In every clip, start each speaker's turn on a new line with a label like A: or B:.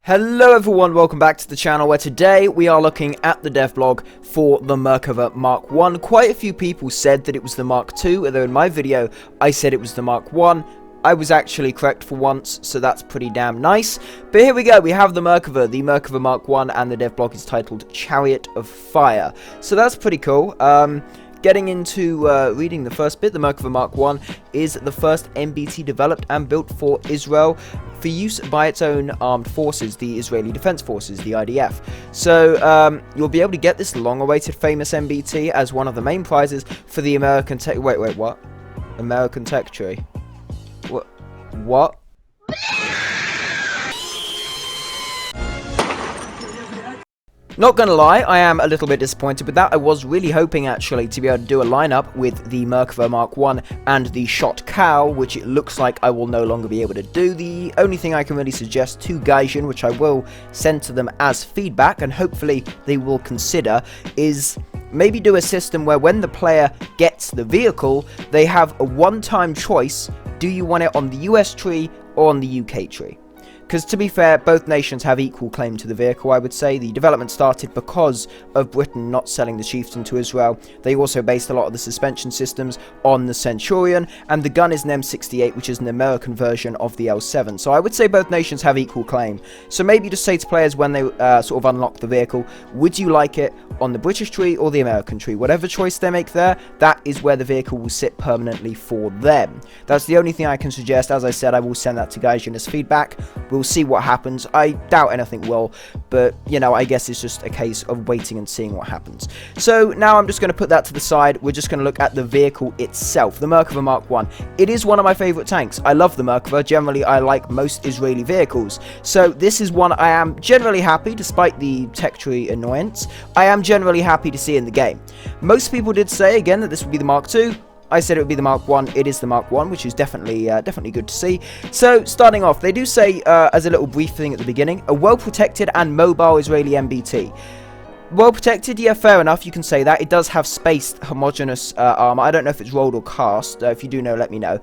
A: Hello everyone, welcome back to the channel where today we are looking at the devblog for the MERKAVA Mark 1. Quite a few people said that it was the Mark 2, although in my video I said it was the Mark 1. I was actually correct for once, so that's pretty damn nice. But here we go, we have the MERKAVA Mark 1, and the devblog is titled Chariot of Fire. So that's pretty cool. Getting into reading the first bit, the MERKAVA Mark 1 is the first MBT developed and built for Israel for use by its own armed forces, the Israeli Defense Forces, the IDF. So you'll be able to get this long-awaited famous MBT as one of the main prizes for the American Tech... Wait, what? American Tech Tree? What? Not gonna lie, I am a little bit disappointed with that. I was really hoping actually to be able to do a lineup with the MERKAVA Mark 1 and the Shot Cow, which it looks like I will no longer be able to do. The only thing I can really suggest to GAIJIN, which I will send to them as feedback, and hopefully they will consider, is maybe do a system where when the player gets the vehicle, they have a one-time choice. Do you want it on the US tree or on the UK tree? Because to be fair, both nations have equal claim to the vehicle, I would say. The development started because of Britain not selling the Chieftain to Israel. They also based a lot of the suspension systems on the Centurion, and the gun is an M68, which is an American version of the L7. So I would say both nations have equal claim. So maybe just say to players when they sort of unlock the vehicle, would you like it on the British tree or the American tree? Whatever choice they make there, that is where the vehicle will sit permanently for them. That's the only thing I can suggest. As I said, I will send that to GAIJIN as feedback. We'll see what happens. I doubt anything will, but you know, I guess it's just a case of waiting and seeing what happens. So now I'm just going to put that to the side. We're just going to look at the vehicle itself, the MERKAVA Mark 1. It is one of my favorite tanks. I love the MERKAVA. Generally, I like most Israeli vehicles. So this is one I am generally happy, despite the tech tree annoyance, I am generally happy to see in the game. Most people did say, again, that this would be the Mark 2. I said it would be the Mark 1. It is the Mark 1, which is definitely good to see. So, starting off, they do say, as a little brief thing at the beginning, a well-protected and mobile Israeli MBT. Well-protected, yeah, fair enough, you can say that. It does have spaced, homogeneous armor. I don't know if it's rolled or cast. If you do know, let me know.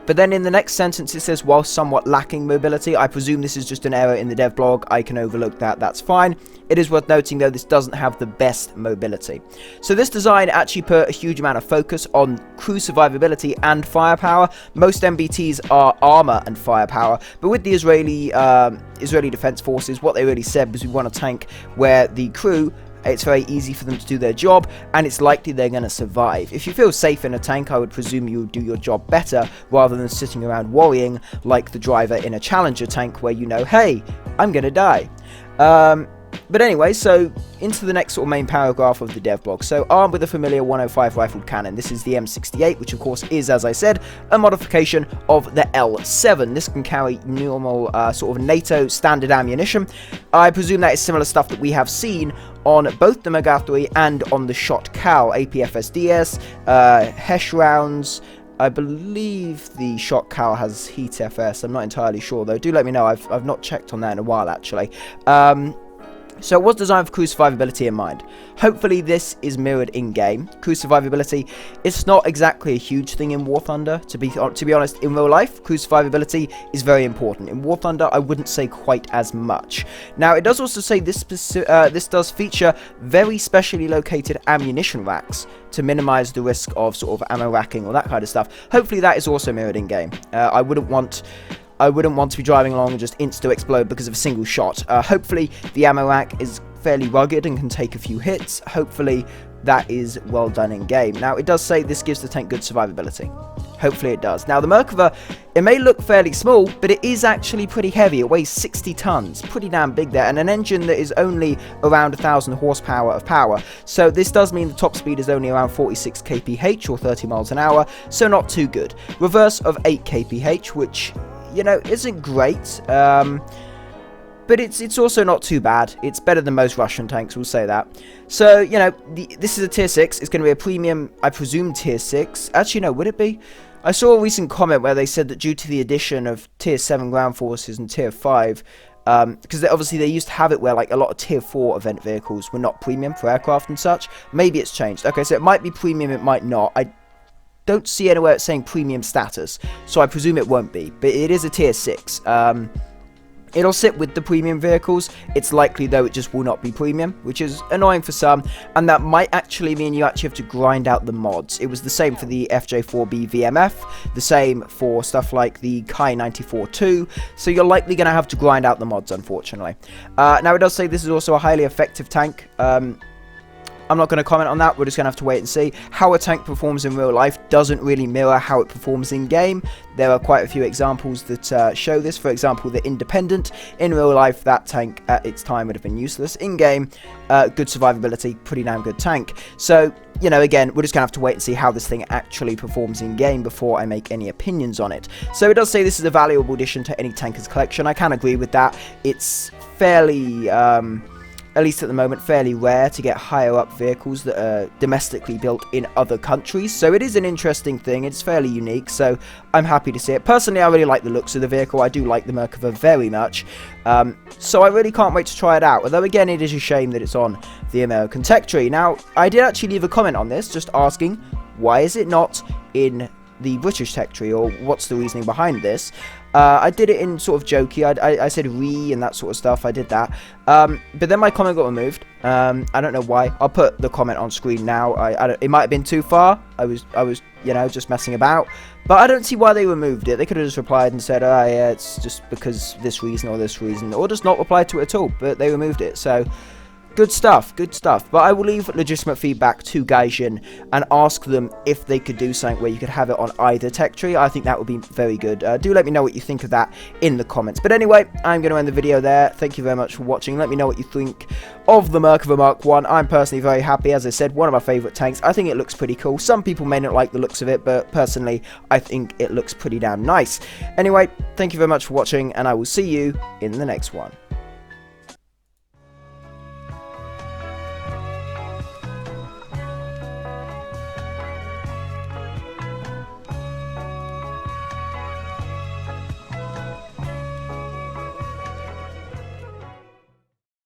A: But then in the next sentence it says, while somewhat lacking mobility. I presume this is just an error in the devblog. I can overlook that, that's fine. It is worth noting though, this doesn't have the best mobility. So this design actually put a huge amount of focus on crew survivability and firepower. Most MBTs are armor and firepower, but with the Israeli Defense Forces, what they really said was we want a tank where the crew, it's very easy for them to do their job, and it's likely they're going to survive. If you feel safe in a tank, I would presume you would do your job better, rather than sitting around worrying like the driver in a Challenger tank where you know, hey, I'm going to die. But anyway, so into the next sort of main paragraph of the devblog. So, armed with a familiar 105 rifled cannon. This is the M68, which of course is, as I said, a modification of the L7. This can carry normal sort of NATO standard ammunition. I presume that is similar stuff that we have seen on both the Megathri and on the Shot Cow, APFSDS, Hesh rounds. I believe the Shot Cow has Heat FS. I'm not entirely sure though. Do let me know. I've not checked on that in a while actually. So it was designed for crew survivability in mind. Hopefully this is mirrored in-game. Crew survivability, it's not exactly a huge thing in War Thunder. To be honest, in real life, crew survivability is very important. In War Thunder, I wouldn't say quite as much. Now, it does also say this does feature very specially located ammunition racks to minimize the risk of sort of ammo racking or that kind of stuff. Hopefully that is also mirrored in-game. I wouldn't want to be driving along and just insta-explode because of a single shot. Hopefully, the ammo rack is fairly rugged and can take a few hits. Hopefully, that is well done in-game. Now, it does say this gives the tank good survivability. Hopefully, it does. Now, the MERKAVA, it may look fairly small, but it is actually pretty heavy. It weighs 60 tons. Pretty damn big there. And an engine that is only around 1,000 horsepower of power. So, this does mean the top speed is only around 46 kph or 30 miles an hour. So, not too good. Reverse of 8 kph, which, you know, isn't great, but it's also not too bad. It's better than most Russian tanks, we'll say that. So, you know, this is a tier 6. It's going to be a premium, I presume, tier 6. Actually, no, would it be? I saw a recent comment where they said that due to the addition of tier 7 ground forces and tier 5, because obviously they used to have it where like a lot of tier 4 event vehicles were not premium for aircraft and such. Maybe it's changed. Okay, so it might be premium, it might not. I don't see anywhere it's saying premium status, so I presume it won't be, but it is a tier 6. It'll sit with the premium vehicles. It's likely, though, it just will not be premium, which is annoying for some, and that might actually mean you actually have to grind out the mods. It was the same for the FJ4B VMF, the same for stuff like the Kai 94-2, so you're likely going to have to grind out the mods, unfortunately. Now, it does say this is also a highly effective tank. I'm not going to comment on that, we're just going to have to wait and see. How a tank performs in real life doesn't really mirror how it performs in game. There are quite a few examples that show this. For example, the Independent. In real life, that tank at its time would have been useless. In game, good survivability, pretty damn good tank. So, you know, again, we're just going to have to wait and see how this thing actually performs in game before I make any opinions on it. So it does say this is a valuable addition to any tanker's collection. I can agree with that. It's fairly... at least at the moment, fairly rare to get higher up vehicles that are domestically built in other countries. So it is an interesting thing. It's fairly unique, so I'm happy to see it. Personally, I really like the looks of the vehicle. I do like the MERKAVA very much. So I really can't wait to try it out. Although, again, it is a shame that it's on the American tech tree. Now, I did actually leave a comment on this, just asking, why is it not in the British tech tree, or what's the reasoning behind this? I did it in sort of jokey, I said re and that sort of stuff, I did that, but then my comment got removed. I don't know why. I'll put the comment on screen now. It might have been too far. I was you know, just messing about, but I don't see why they removed it. They could have just replied and said, oh yeah, it's just because this reason, or just not reply to it at all, but they removed it. So good stuff, good stuff. But I will leave legitimate feedback to GAIJIN and ask them if they could do something where you could have it on either tech tree. I think that would be very good. Do let me know what you think of that in the comments. But anyway, I'm going to end the video there. Thank you very much for watching. Let me know what you think of the MERKAVA Mark 1. I'm personally very happy. As I said, one of my favourite tanks. I think it looks pretty cool. Some people may not like the looks of it, but personally, I think it looks pretty damn nice. Anyway, thank you very much for watching, and I will see you in the next one.